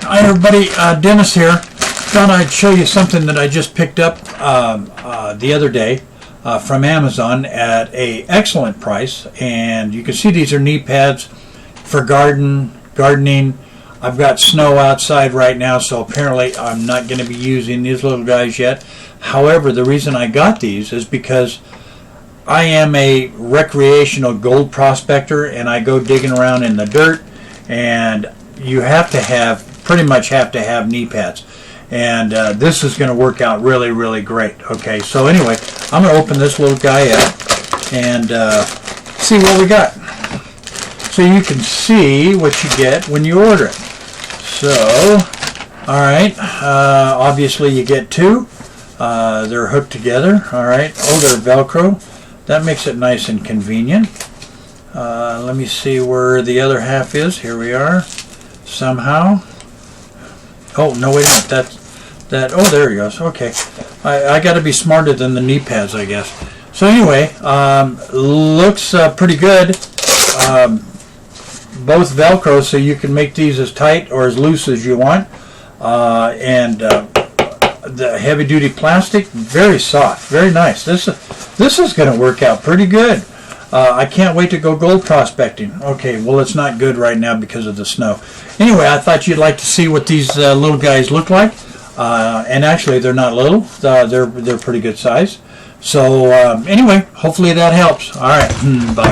Hi everybody, Dennis here. Thought I'd show you something that I just picked up the other day from Amazon at a excellent price. And you can see these are knee pads for gardening. I've got snow outside right now, so apparently I'm not going to be using these little guys yet. However, the reason I got these is because I am a recreational gold prospector and I go digging around in the dirt, and you pretty much have to have knee pads. And this is going to work out really, really great. Okay, so anyway, I'm going to open this little guy up and see what we got. So you can see what you get when you order it. So, alright, obviously you get two. They're hooked together. Alright, oh, they're Velcro. That makes it nice and convenient. Let me see where the other half is. Here we are. Somehow. Oh, no, wait a minute. Oh, there he goes. Okay. I got to be smarter than the knee pads, I guess. So anyway, looks pretty good. Both Velcro, so you can make these as tight or as loose as you want. The heavy-duty plastic, very soft, very nice. This is going to work out pretty good. I can't wait to go gold prospecting. Okay, well, it's not good right now because of the snow. Anyway, I thought you'd like to see what these little guys look like. And actually, they're not little. They're pretty good size. So anyway, hopefully that helps. All right, bye.